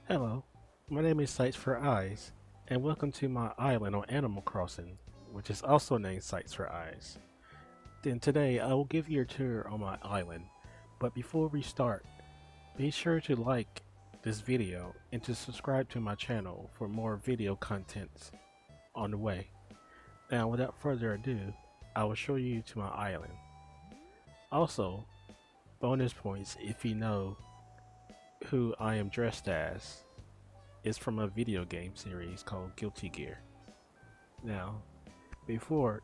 Hello, my name is Sights for Eyes, and welcome to my island on Animal Crossing, which is also named Sights for Eyes. Then today I will give you a tour on my island, but before we start, be sure to like this video and to subscribe to my channel for more video contents on the way. Now without further ado, I will show you to my island. Also, bonus points if you know who I am dressed as. Is from a video game series called Guilty Gear. Now, the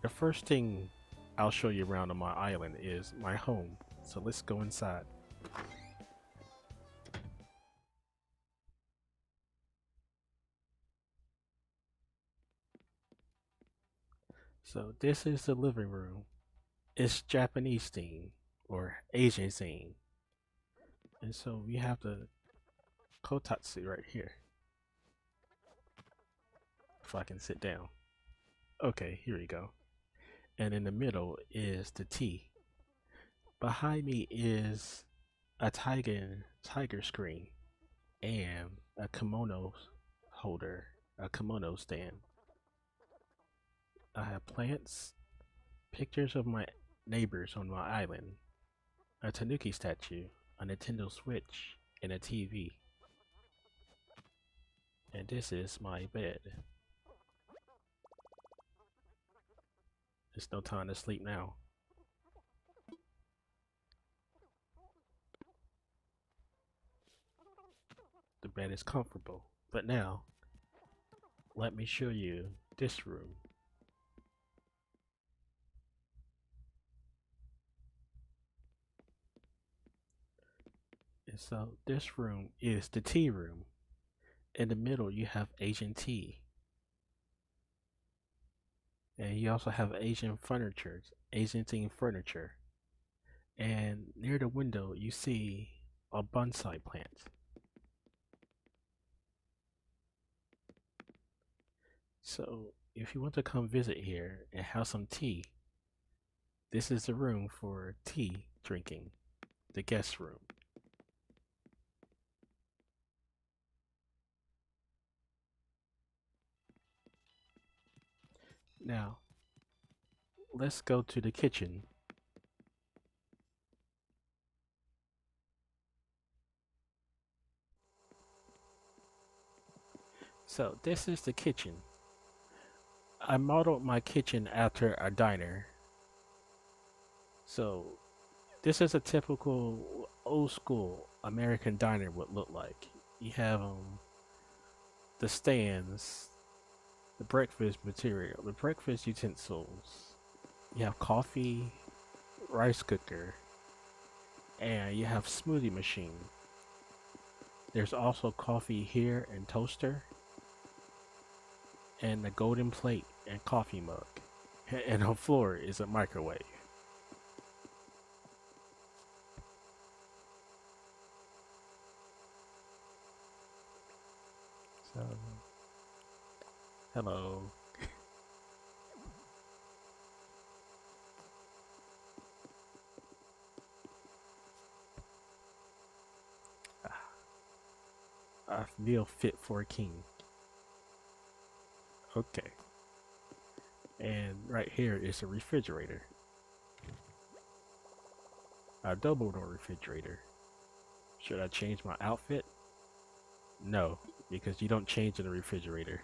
first thing I'll show you around on my island is my home. So let's go inside. So this is the living room. It's Japanese theme or Asian theme. And so we have the kotatsu right here. If I can sit down. Okay, here we go. And in the middle is the tea. Behind me is a tiger screen and a kimono holder, a kimono stand. I have plants, pictures of my neighbors on my island, a tanuki statue, a Nintendo Switch, and a TV. And this is my bed. It's no time to sleep now. The bed is comfortable. But now, let me show you this room. And so this room is the tea room. In the middle, you have Asian tea. And you also have Asian furniture, Asian themed furniture. And near the window, you see a bonsai plant. So if you want to come visit here and have some tea, this is the room for tea drinking, the guest room. Now, let's go to the kitchen. So this is the kitchen. I modeled my kitchen after a diner. So this is a typical old school American diner would look like. You have the stands, the breakfast material, the breakfast utensils. You have coffee, rice cooker, and you have smoothie machine. There's also coffee here and toaster, and a golden plate and coffee mug. And on floor is a microwave. So, hello. I feel fit for a king. Okay. And right here is a refrigerator. A double door refrigerator. Should I change my outfit? No, because you don't change in a refrigerator.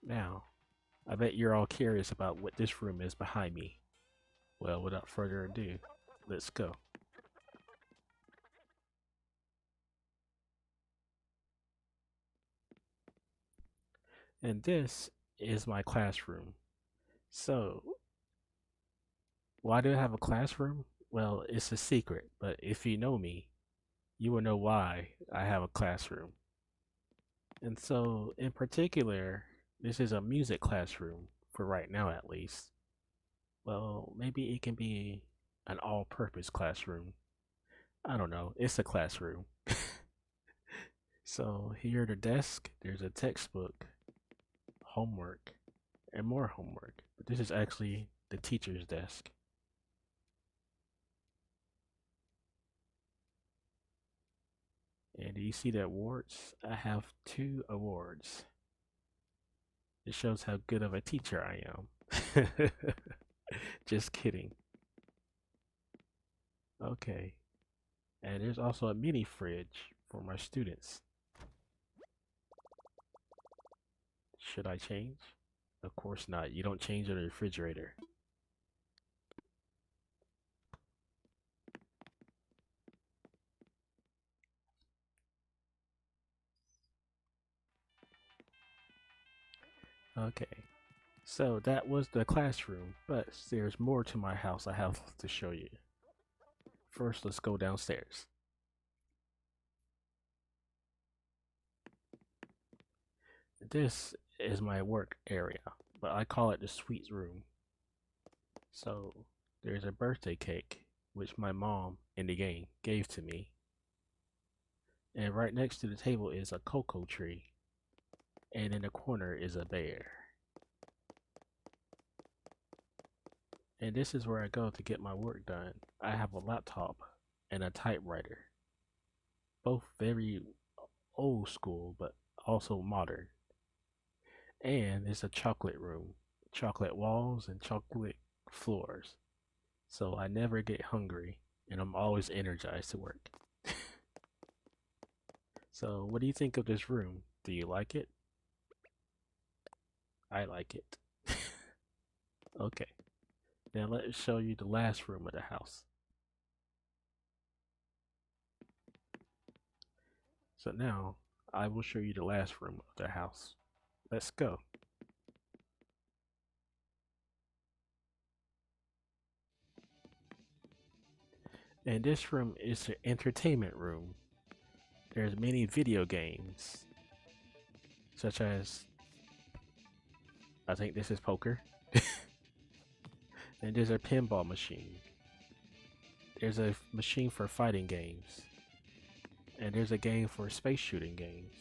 Now, I bet you're all curious about what this room is behind me. Well, without further ado, let's go. And this is my classroom. So, why do I have a classroom? Well, it's a secret, but if you know me, you will know why I have a classroom. And so, in particular, this is a music classroom, for right now at least. Well, maybe it can be an all purpose classroom. I don't know, it's a classroom. So, here at the desk, there's a textbook, homework, and more homework. But this is actually the teacher's desk. And do you see the awards? I have 2 awards. It shows how good of a teacher I am. Just kidding. Okay. And there's also a mini fridge for my students. Should I change? Of course not. You don't change in a refrigerator. Okay. So that was the classroom, but there's more to my house I have to show you. First, let's go downstairs. This is my work area, but I call it the sweets room. So there's a birthday cake, which my mom in the game gave to me. And right next to the table is a cocoa tree. And in the corner is a bear. And this is where I go to get my work done. I have a laptop and a typewriter. Both very old school, but also modern. And it's a chocolate room. Chocolate walls and chocolate floors. So I never get hungry and I'm always energized to work. So what do you think of this room? Do you like it? I like it. Okay. Now let's show you the last room of the house. So now I will show you the last room of the house. Let's go. And this room is an entertainment room. There's many video games, such as, I think this is poker. And there's a pinball machine. There's a machine for fighting games. And there's a game for space shooting games.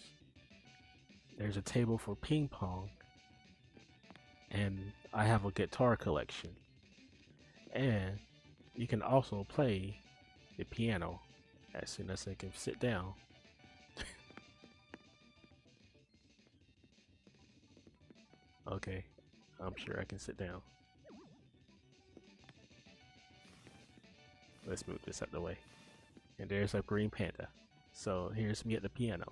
There's a table for ping pong. And I have a guitar collection. And you can also play the piano as soon as I can sit down. Okay, I'm sure I can sit down. Let's move this out the way. And there's a green panda. So here's me at the piano.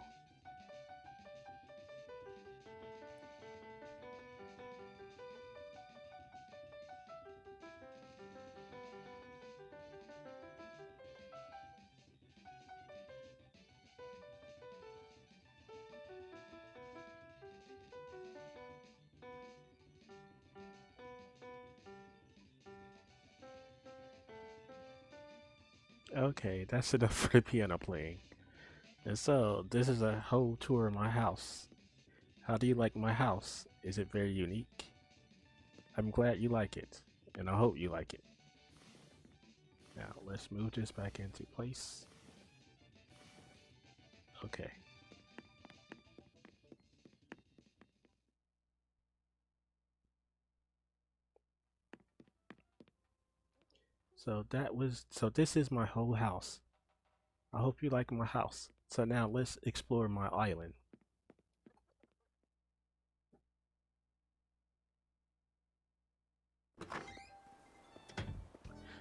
Okay, that's enough for the piano playing. And so, this is a whole tour of my house. How do you like my house? Is it very unique? I'm glad you like it, and I hope you like it. Now, let's move this back into place. Okay. So this is my whole house. I hope you like my house. So now let's explore my island.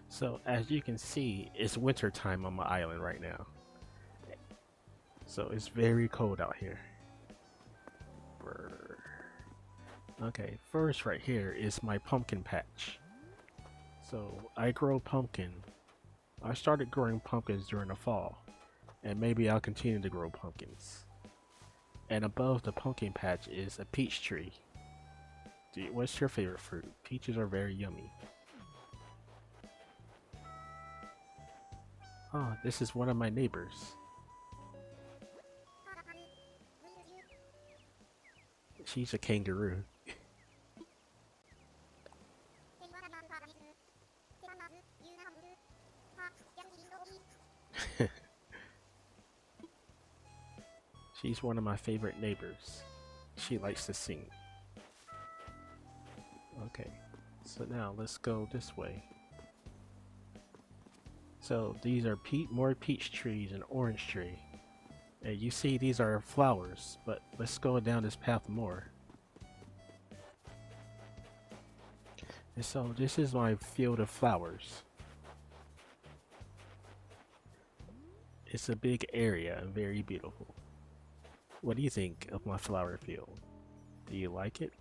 So as you can see, it's winter time on my island right now. So it's very cold out here. Brr. Okay, first right here is my pumpkin patch. So I grow pumpkin. I started growing pumpkins during the fall, and maybe I'll continue to grow pumpkins. And above the pumpkin patch is a peach tree. What's your favorite fruit? Peaches are very yummy. Oh, this is one of my neighbors. She's a kangaroo. She's one of my favorite neighbors. She likes to sing. Okay, so now let's go this way. So these are more peach trees and orange tree. And you see these are flowers, but let's go down this path more. And so this is my field of flowers. It's a big area and very beautiful. What do you think of my flower field? Do you like it?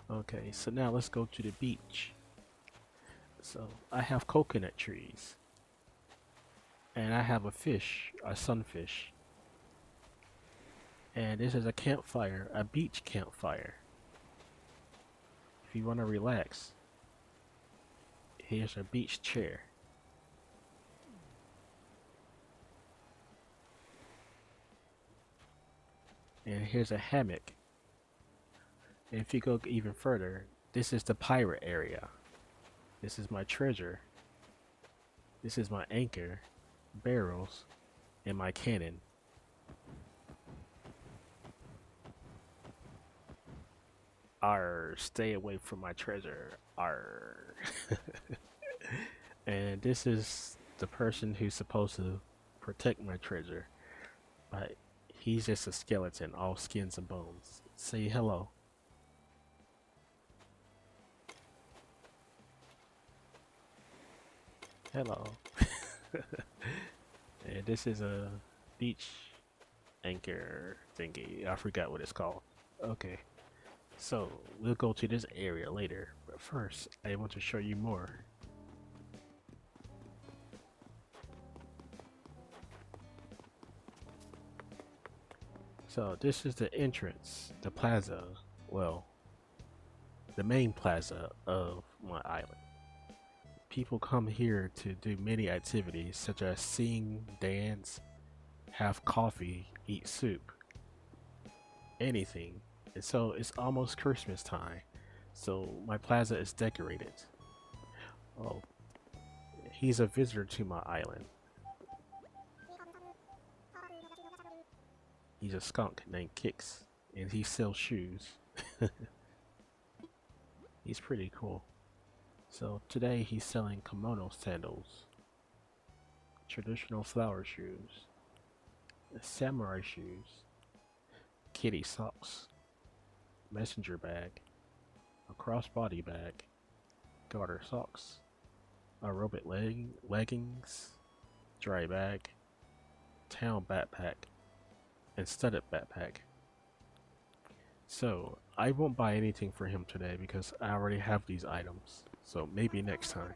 Okay, so now let's go to the beach. So I have coconut trees. And I have a fish, a sunfish. And this is a campfire, a beach campfire. If you want to relax, here's a beach chair. And here's a hammock. And if you go even further, this is the pirate area. This is my treasure. This is my anchor, barrels, and my cannon. Arr, stay away from my treasure. Arr. And this is the person who's supposed to protect my treasure. But he's just a skeleton, all skins and bones. Say hello. Hello. And this is a beach anchor thingy. I forgot what it's called. Okay. So we'll go to this area later, but first I want to show you more. So this is the entrance, the plaza, well, the main plaza of my island. People come here to do many activities such as sing, dance, have coffee, eat soup, anything. And so it's almost Christmas time, so my plaza is decorated. Oh, he's a visitor to my island. He's a skunk named Kix, and he sells shoes. He's pretty cool. So today he's selling kimono sandals, traditional flower shoes, samurai shoes, kitty socks, messenger bag, a crossbody bag, garter socks, aerobic leggings, dry bag, town backpack, and studded backpack. So I won't buy anything for him today because I already have these items. So maybe next time.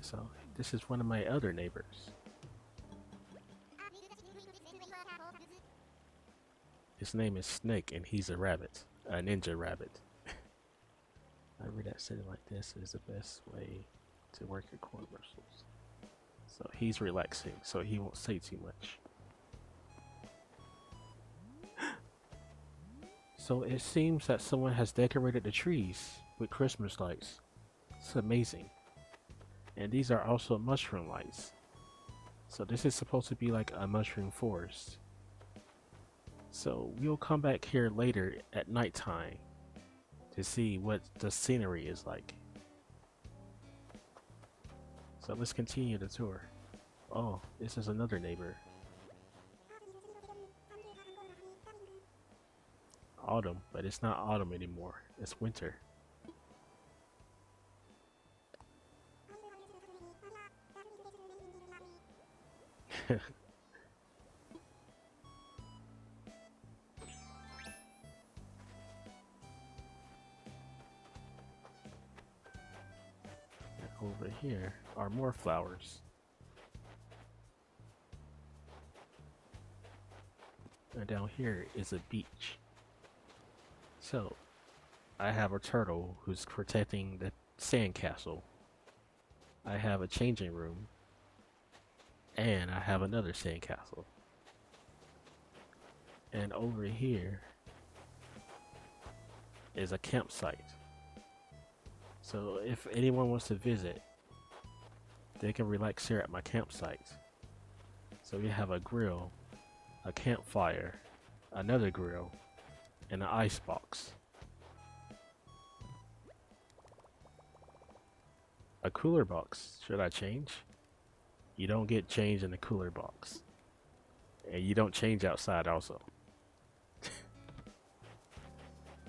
So this is one of my other neighbors. His name is Snake and he's a rabbit, a ninja rabbit. I read that said it like this is the best way to work your core muscles. So he's relaxing, so he won't say too much. So it seems that someone has decorated the trees with Christmas lights. It's amazing. And these are also mushroom lights. So this is supposed to be like a mushroom forest. So we'll come back here later at nighttime to see what the scenery is like. So let's continue the tour. Oh, this is another neighbor. Autumn, but it's not autumn anymore. It's winter. Over here are more flowers. And down here is a beach. So, I have a turtle who's protecting the sandcastle. I have a changing room. And I have another sandcastle. And over here is a campsite. So if anyone wants to visit, they can relax here at my campsite. So we have a grill, a campfire, another grill, and an ice box. A cooler box. Should I change? You don't get change in the cooler box. And you don't change outside also.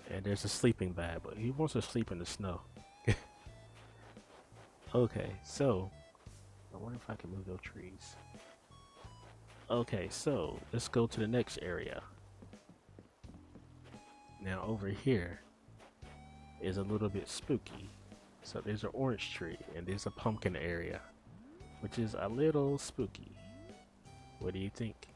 And there's a sleeping bag, but he wants to sleep in the snow. Okay, so I wonder if I can move those trees. Okay, so let's go to the next area. Now over here is a little bit spooky. So there's an orange tree and there's a pumpkin area, which is a little spooky. What do you think?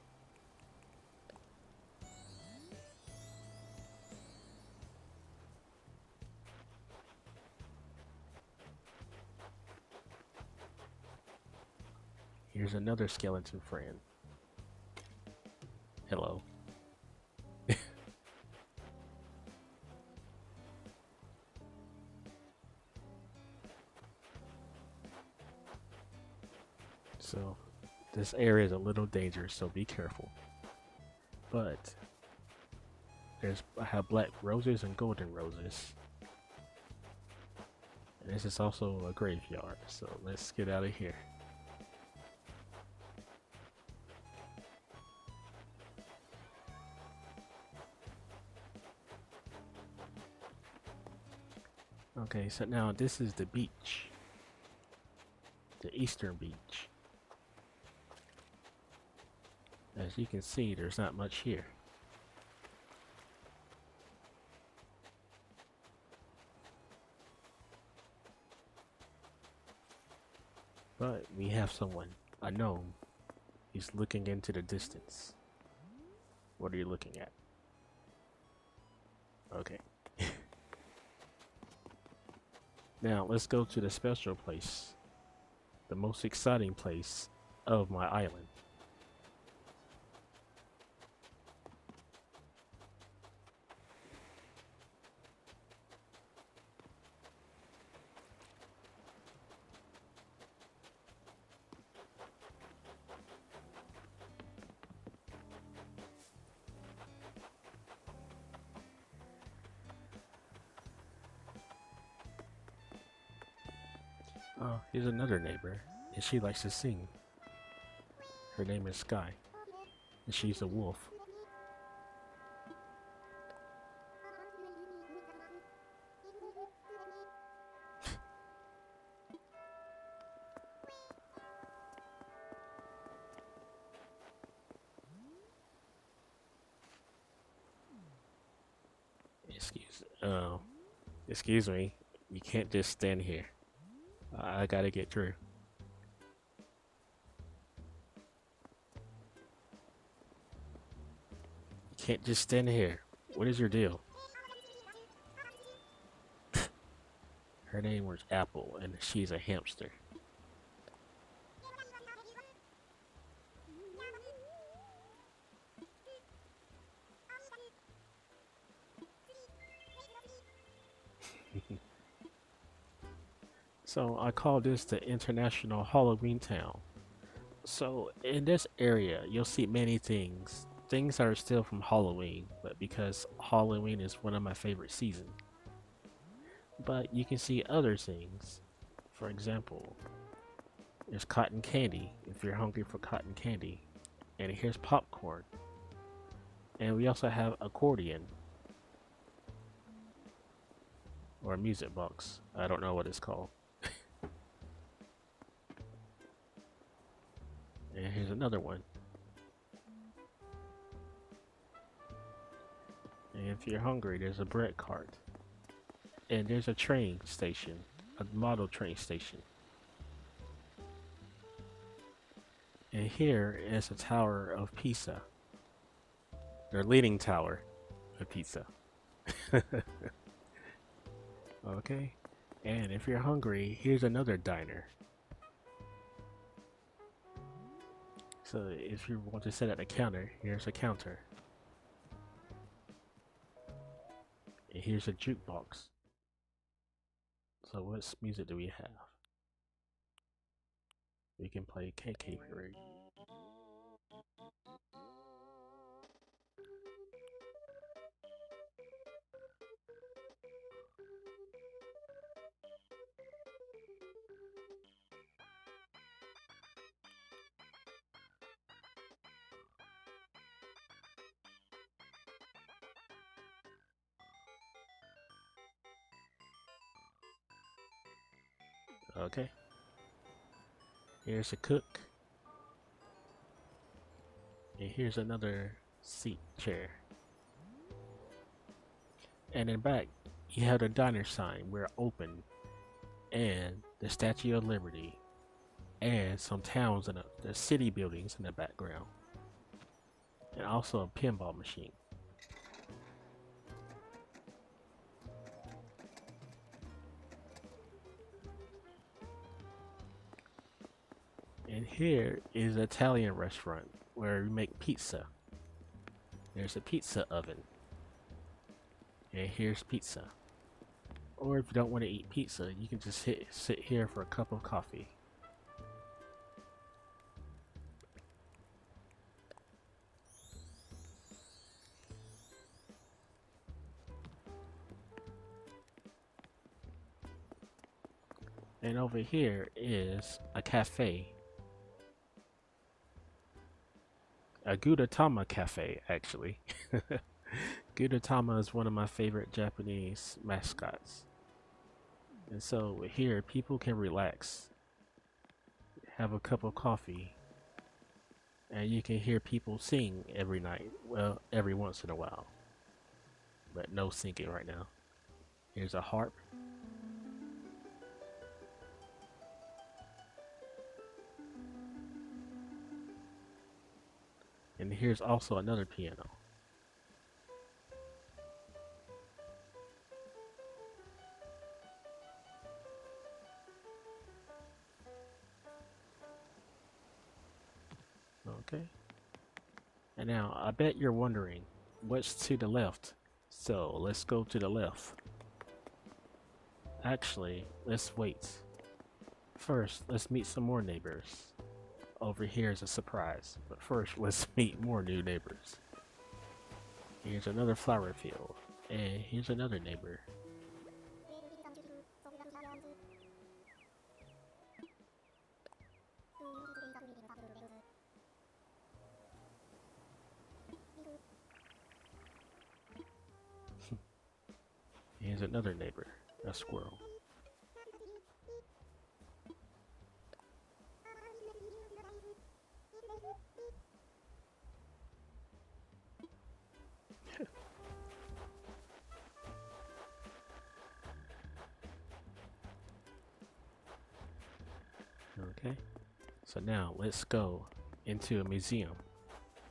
Here's another skeleton friend. Hello. So this area is a little dangerous, so be careful. But I have black roses and golden roses. And this is also a graveyard, so let's get out of here. Okay, so now this is the beach. The eastern beach. As you can see, there's not much here. But we have someone, a gnome. He's looking into the distance. What are you looking at? Okay. Now let's go to the special place. The most exciting place of my island. Oh, here's another neighbor, and she likes to sing. Her name is Sky, and she's a wolf. Excuse, uh, excuse me. You can't just stand here. I gotta get through. You can't just stand here. What is your deal? Her name was Apple, and she's a hamster. So I call this the International Halloween Town. So in this area, you'll see many things. Things that are still from Halloween, but because Halloween is one of my favorite seasons. But you can see other things. For example, there's cotton candy if you're hungry for cotton candy. And here's popcorn. And we also have accordion. Or a music box. I don't know what it's called. And here's another one. And if you're hungry, there's a bread cart. And there's a train station. A model train station. And here is a Tower of Pisa. Their leaning tower of Pisa. Okay. And if you're hungry, here's another diner. So if you want to sit at a counter, here's a counter. And here's a jukebox. So what music do we have? We can play KK Parade. Okay, here's a cook, and here's another seat chair. And in back, you have the diner sign, we're open, and the Statue of Liberty, and some towns and the city buildings in the background, and also a pinball machine. And here is an Italian restaurant where we make pizza. There's a pizza oven. And here's pizza. Or if you don't want to eat pizza, you can just sit here for a cup of coffee. And over here is a cafe. A Gudetama cafe, actually. Gudetama is one of my favorite Japanese mascots. And so here, people can relax, have a cup of coffee, and you can hear people sing every night. Well, every once in a while. But no singing right now. Here's a harp. And here's also another piano. Okay. And now, I bet you're wondering, what's to the left? So, let's go to the left. Actually, let's wait. First, let's meet some more neighbors. Over here is a surprise, but first, let's meet more new neighbors. Here's another flower field, and here's another neighbor. Here's another neighbor, a squirrel. Okay, so now let's go into a museum.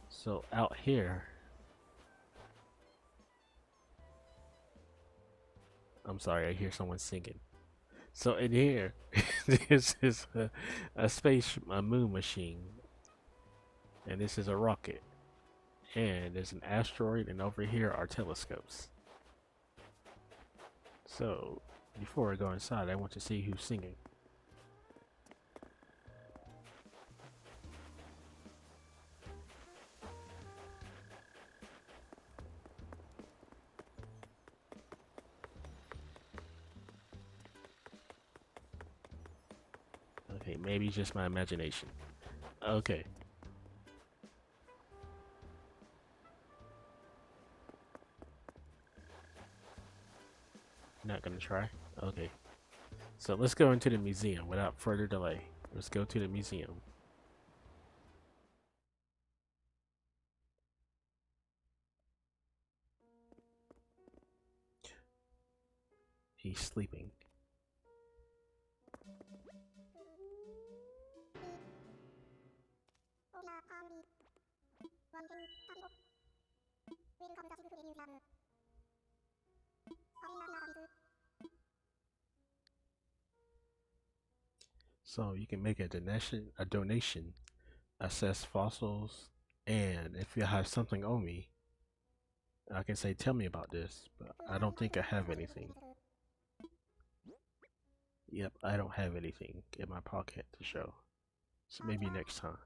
So out here, I'm sorry, I hear someone singing. So in here, this is a moon machine, and this is a rocket, and there's an asteroid, and over here are telescopes. So before I go inside, I want to see who's singing. Okay, maybe just my imagination. Okay. Not gonna try? Okay. So let's go into the museum without further delay. Let's go to the museum. He's sleeping. So you can make a donation, assess fossils, and if you have something on me, I can say, tell me about this, but I don't think I have anything. Yep, I don't have anything in my pocket to show. So maybe next time.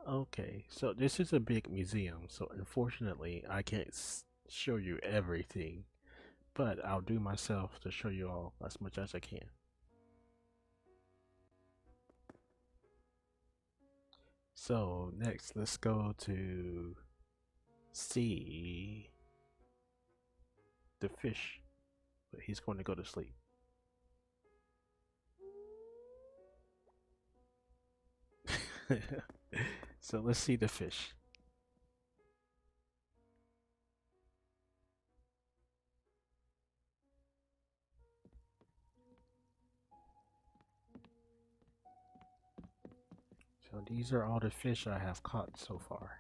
Okay, so this is a big museum, so unfortunately I can't show you everything, but I'll do myself to show you all as much as I can. So next, let's go to see the fish. but he's going to go to sleep. So let's see the fish. So these are all the fish I have caught so far.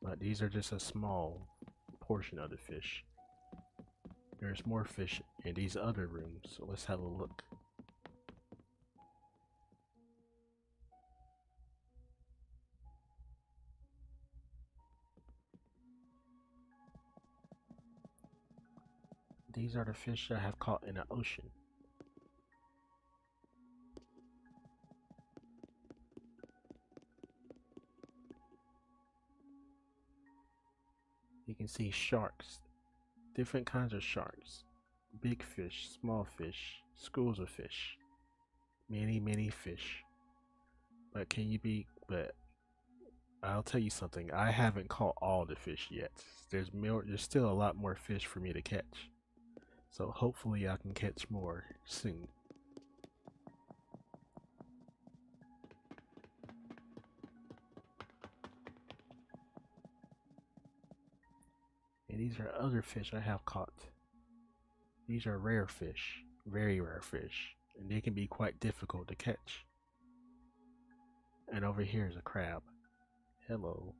But these are just a small portion of the fish. There's more fish in these other rooms, so let's have a look. These are the fish I have caught in the ocean. You can see sharks, different kinds of sharks, big fish, small fish, schools of fish, many fish. But I'll tell you something, I haven't caught all the fish yet. There's still a lot more fish for me to catch. So hopefully I can catch more soon. And these are other fish I have caught. These are rare fish, very rare fish, and they can be quite difficult to catch. And over here is a crab. Hello.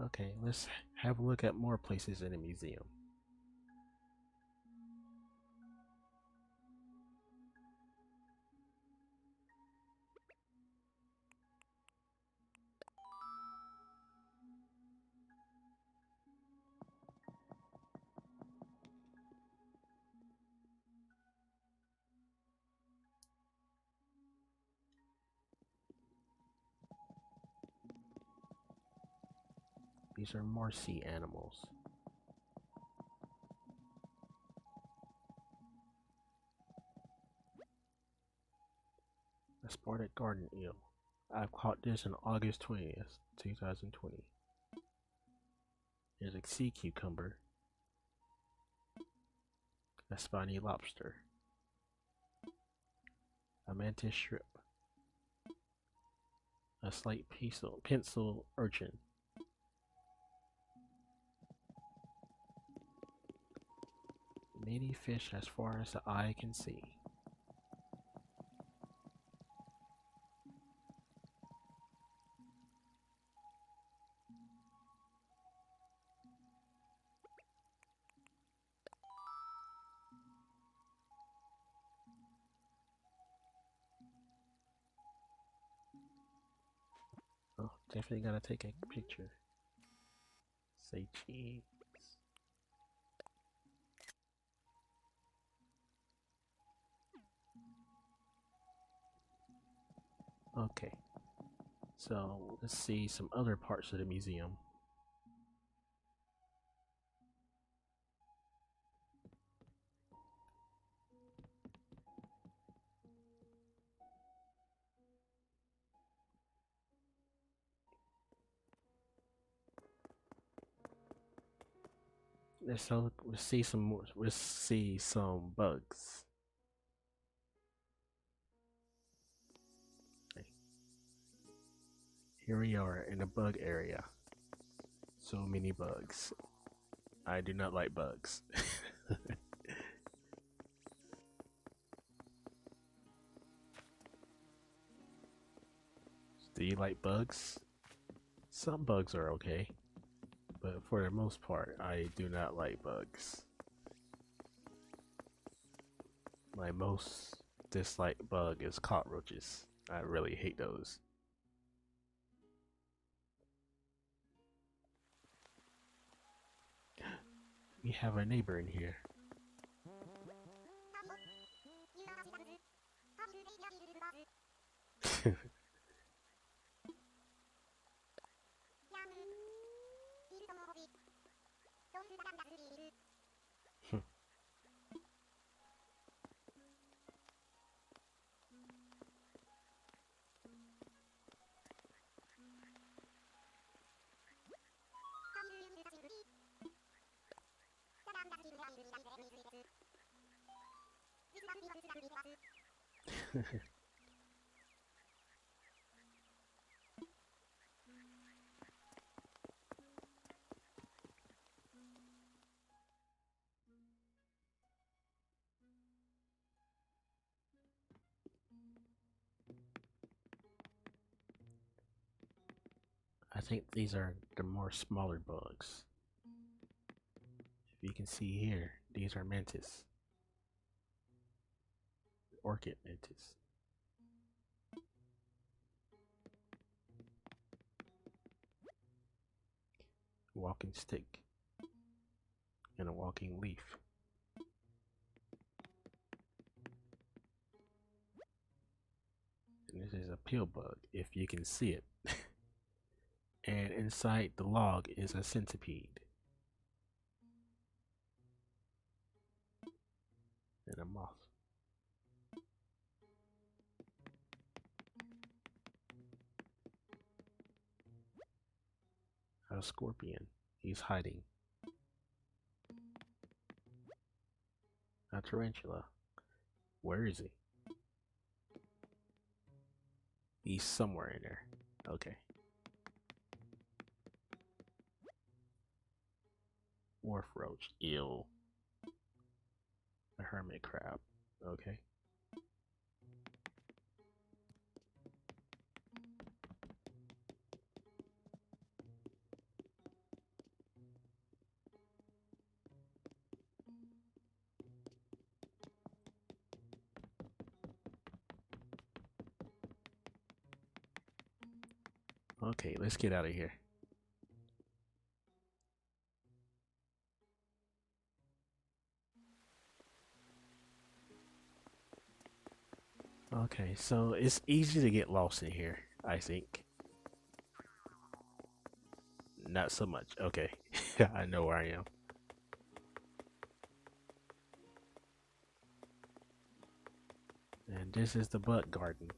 Okay, let's have a look at more places in the museum. These are more sea animals. A spotted garden eel. I caught this on August 20th, 2020. There's a sea cucumber. A spiny lobster. A mantis shrimp. A slight pencil urchin. Many fish as far as the eye can see. Oh, definitely gotta take a picture. Say cheese. Okay, so let's see some other parts of the museum. Let's see some more. Let's see some bugs. Okay. Here we are in the bug area. So many bugs. I do not like bugs. Do you like bugs? Some bugs are okay, but for the most part, I do not like bugs. My most disliked bug is cockroaches. I really hate those. We have a neighbor in here. I think these are the more smaller bugs. If you can see here, these are mantis. Orchid mantis. Walking stick. And a walking leaf. And this is a pill bug, if you can see it. And inside the log is a centipede. And a moth. A scorpion. He's hiding. A tarantula. Where is he? He's somewhere in there. Okay. Wharf roach. Ew. A hermit crab. Okay. Okay, let's get out of here. Okay, so it's easy to get lost in here, I think. Not so much. Okay, I know where I am. And this is the bug garden.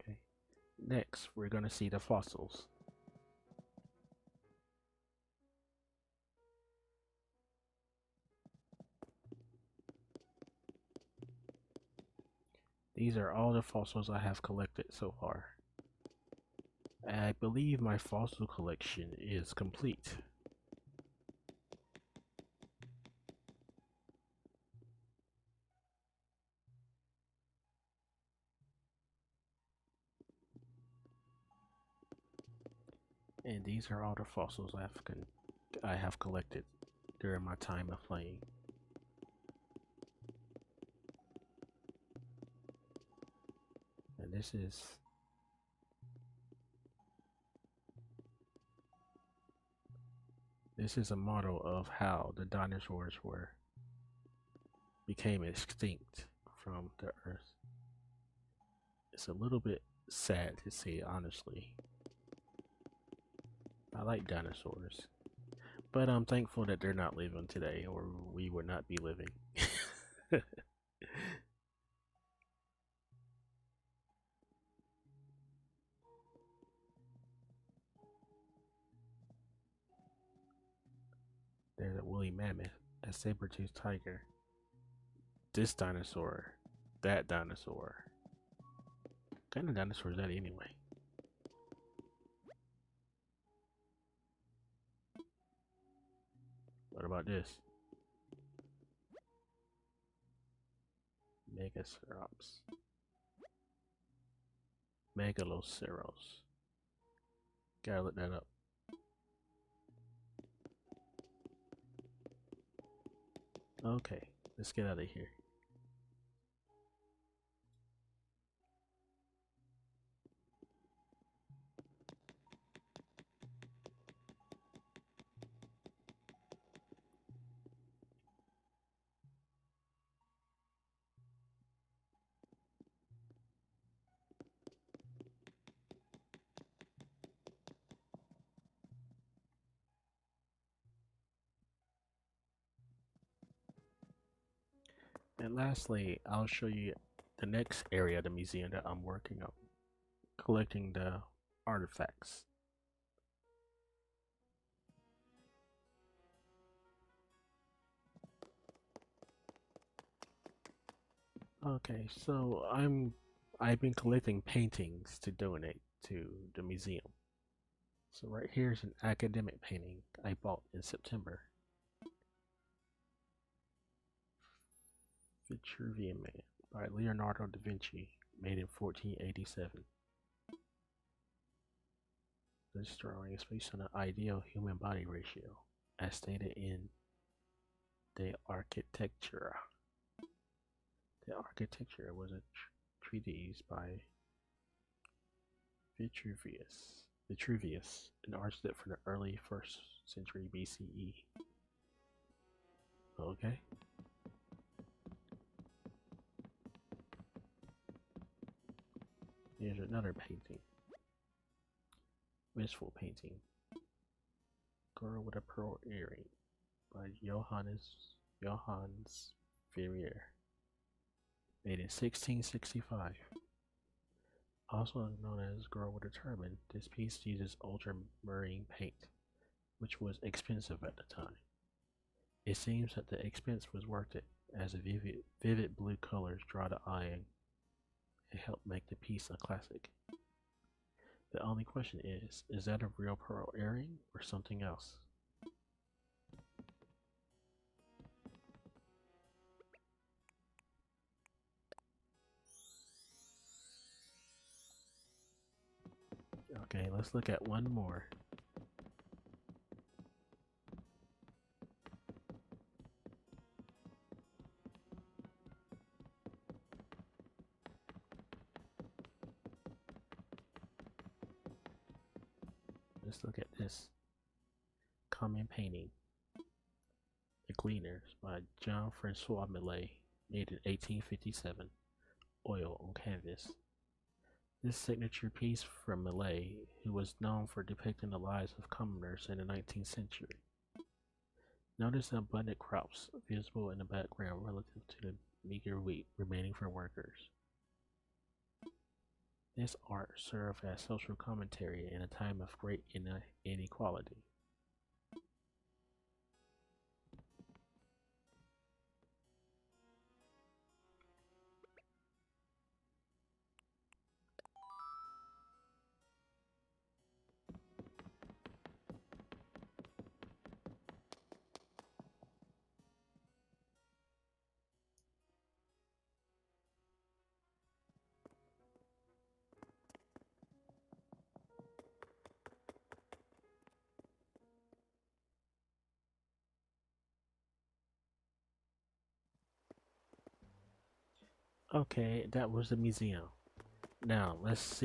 Okay. Next, we're gonna see the fossils. These are all the fossils I have collected so far. I believe my fossil collection is complete. And these are all the fossils I have collected during my time of playing. And this is a model of how the dinosaurs became extinct from the earth. It's a little bit sad to say, honestly. I like dinosaurs, but I'm thankful that they're not living today, or we would not be living. There's a woolly mammoth, a saber-toothed tiger, this dinosaur, that dinosaur. What kind of dinosaur is that anyway? What about this? Megacerops. Megaloceros. Gotta look that up. Okay, let's get out of here. And lastly, I'll show you the next area of the museum that I'm working on, collecting the artifacts. Okay, so I've been collecting paintings to donate to the museum. So right here is an academic painting I bought in September. Vitruvian Man by Leonardo da Vinci, made in 1487. This drawing is based on an ideal human body ratio, as stated in De Architectura. The Architecture was a treatise by Vitruvius, an architect from the early 1st century BCE. Okay. Here's another painting. Wistful painting. Girl with a Pearl Earring by Johannes Vermeer, made in 1665. Also known as Girl with a Turban, this piece uses ultramarine paint, which was expensive at the time. It seems that the expense was worth it, as the vivid blue colors draw the eye and help make the piece a classic. The only question is that a real pearl earring or something else? Okay, let's look at one more. Let's look at this common painting, The Gleaners by Jean-Francois Millet, made in 1857, oil on canvas. This signature piece from Millet, who was known for depicting the lives of commoners in the 19th century. Notice the abundant crops visible in the background relative to the meager wheat remaining for workers. This art served as social commentary in a time of great inequality. Okay, that was the museum. Now let's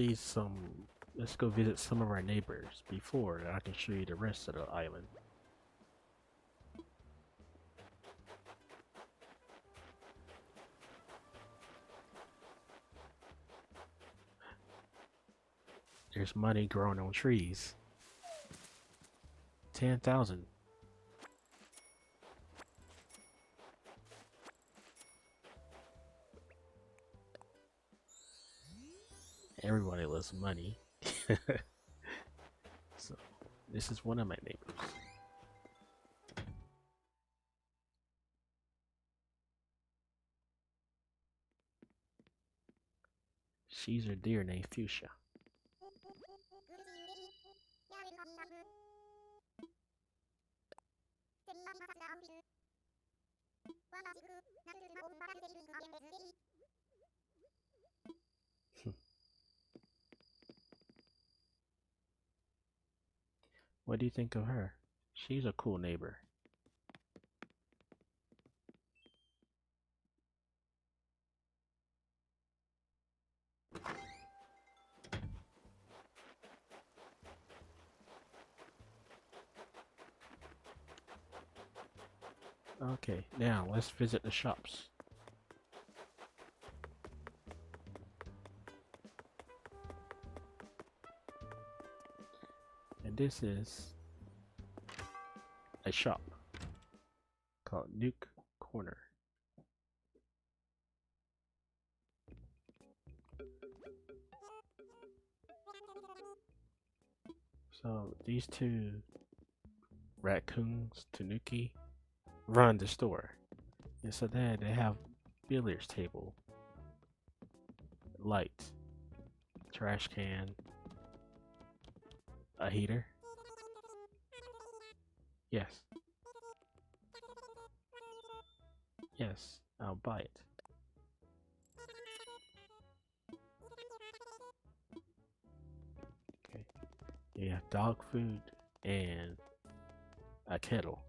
go visit some of our neighbors before I can show you the rest of the island. There's money growing on trees. 10,000. Everybody loves money. So, this is one of my neighbors. She's a deer named Fuchsia. What do you think of her? She's a cool neighbor. Okay, now let's visit the shops. And this is a shop called Nuke Corner. So these two raccoons, Tanuki, run the store. And so then they have billiards table, light, trash can, a heater. Yes, yes, I'll buy it. Okay. You have dog food and a kettle.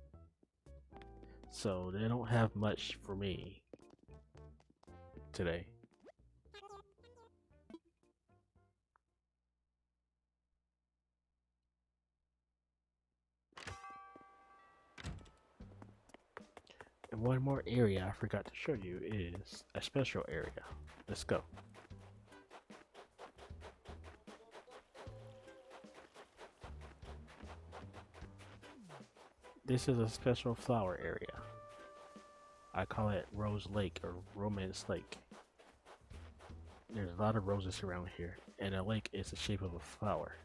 So they don't have much for me today. And one more area I forgot to show you is a special area. Let's go. This is a special flower area. I call it Rose Lake or Romance Lake. There's a lot of roses around here, and a lake is the shape of a flower.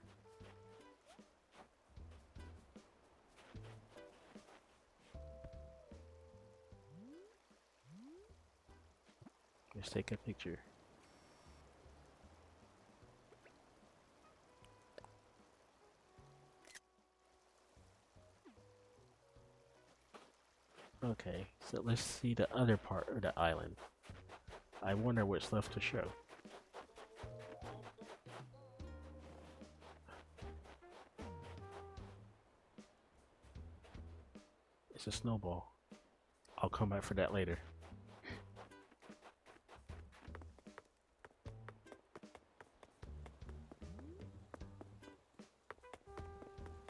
Let's take a picture. Okay, so let's see the other part of the island. I wonder what's left to show. It's a snowball. I'll come back for that later.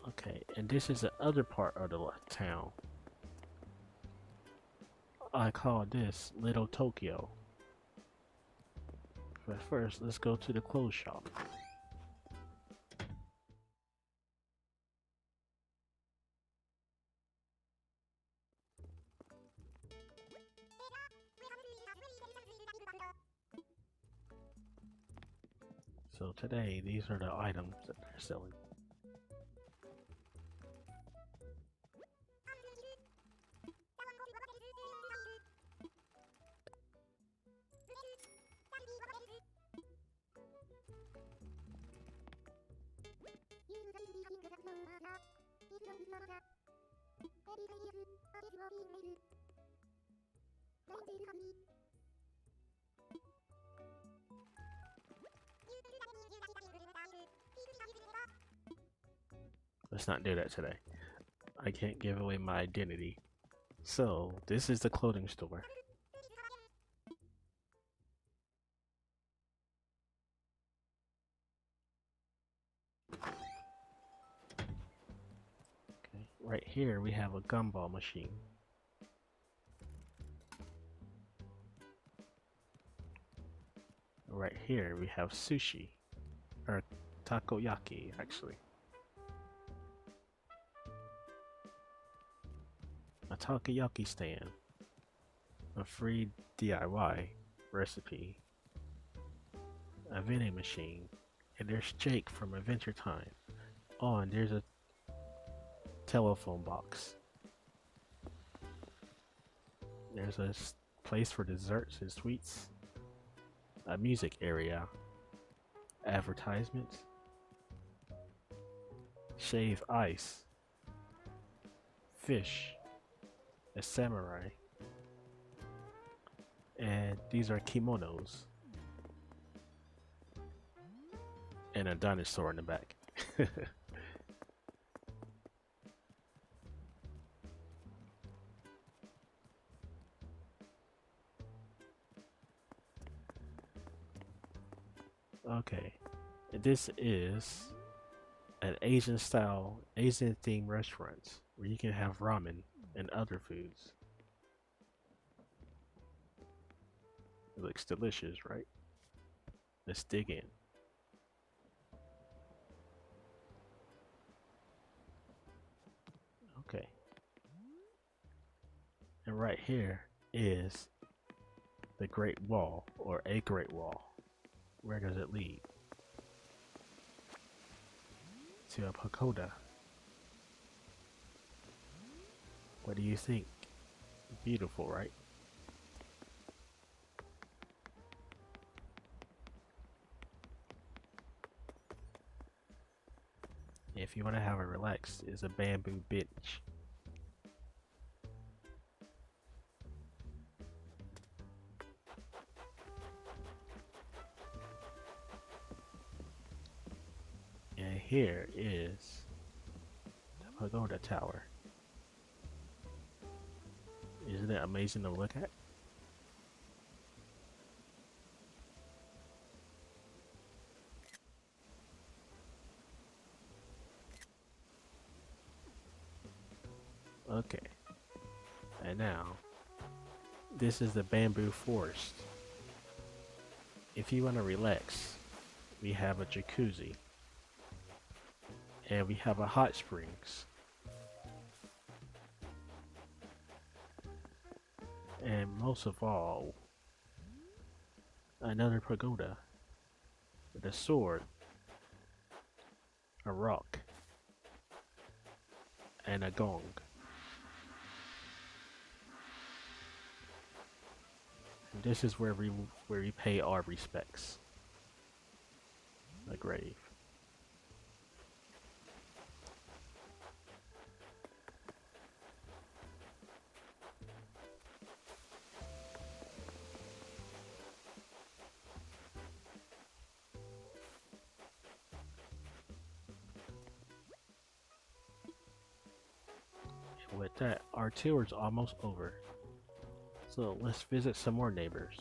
Okay, and this is the other part of the town. I call this Little Tokyo. But first, let's go to the clothes shop. So today, these are the items that they're selling. Let's not do that today. I can't give away my identity. So, this is the clothing store. Okay, right here we have a gumball machine. Right here we have sushi, or takoyaki actually. A takoyaki stand, a free DIY recipe, a vending machine, and there's Jake from Adventure Time. Oh, and there's a telephone box. There's a place for desserts and sweets, a music area, advertisements, shave ice, fish, a samurai, and these are kimonos, and a dinosaur in the back. Okay, this is an Asian style, Asian themed restaurant where you can have ramen and other foods. It looks delicious, right? Let's dig in. Okay. And right here is the Great Wall, or a Great Wall. Where does it lead? to a pagoda. What do you think? Beautiful, right? If you want to have a relax, it's a bamboo bench. And here is the pagoda tower. Isn't it amazing to look at? Okay, and now this is the bamboo forest. If you want to relax, we have a jacuzzi and we have a hot springs. And most of all, another pagoda with a sword, a rock, and a gong. And this is where we pay our respects. A grave. And with that, our tour is almost over. So let's visit some more neighbors.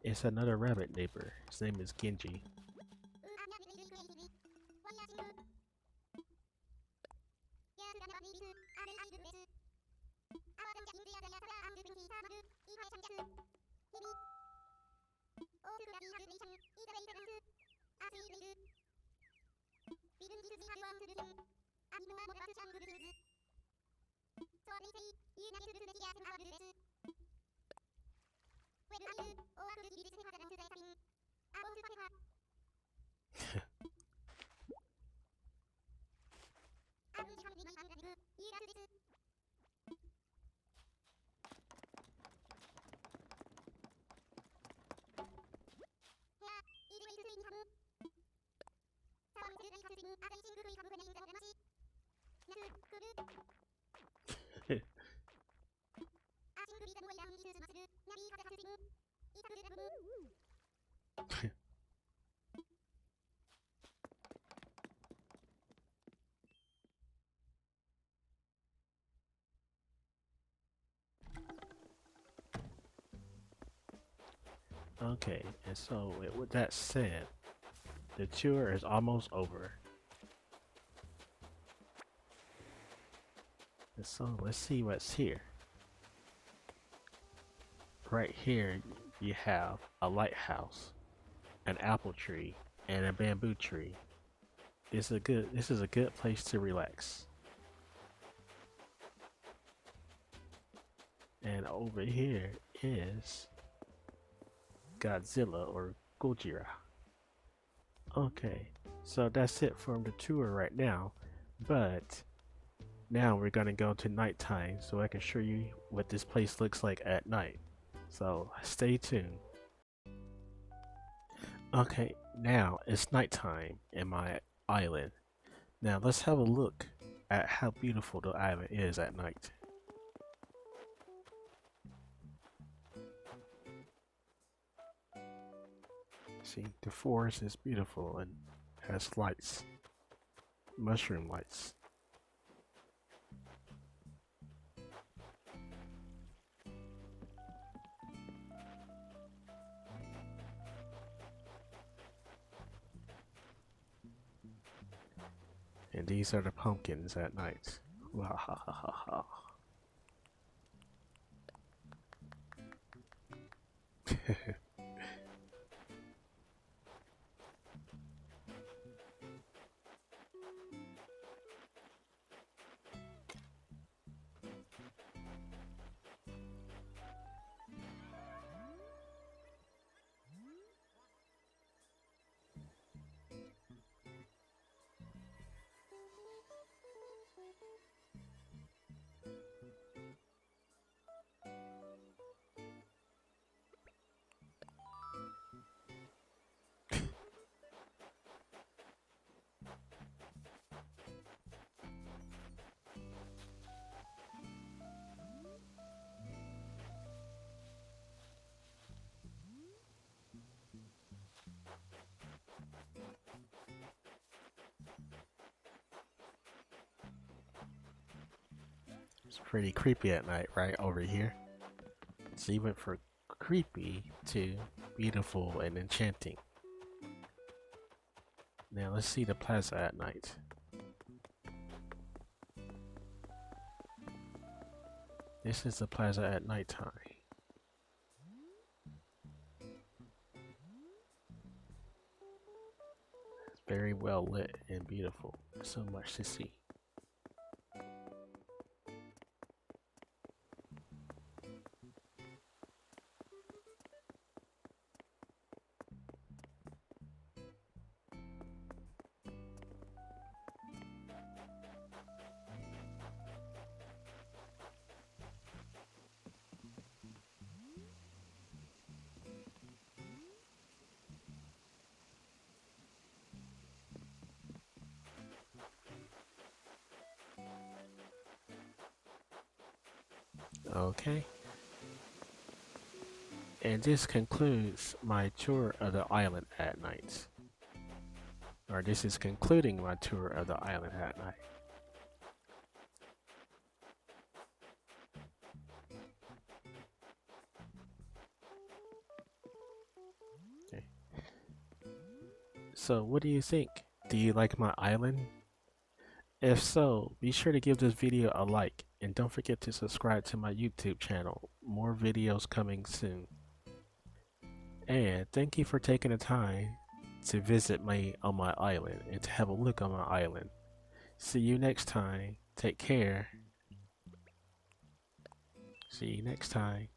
It's another rabbit neighbor. His name is Genji. Okay, and so with that said, the tour is almost over. And so let's see what's here. Right here you have a lighthouse, an apple tree, and a bamboo tree. This is a good place to relax. And over here is Godzilla or Gojira. Okay, so that's it from the tour right now, but now we're gonna go to nighttime so I can show you what this place looks like at night. So stay tuned. Okay, now it's nighttime in my island. Now let's have a look at how beautiful the island is at night. See, the forest is beautiful and has lights, mushroom lights. And these are the pumpkins at night. Wah, ha, ha, ha, ha. It's pretty creepy at night, right over here. So you went from creepy to beautiful and enchanting. Now let's see the plaza at night. This is the plaza at nighttime. It's very well lit and beautiful. So much to see. Okay. And this concludes my tour of the island at night. Or this is concluding my tour of the island at night. Okay. So what do you think? Do you like my island? If so, be sure to give this video a like and don't forget to subscribe to my YouTube channel. More videos coming soon. And thank you for taking the time to visit me on my island and to have a look on my island. See you next time. Take care. See you next time.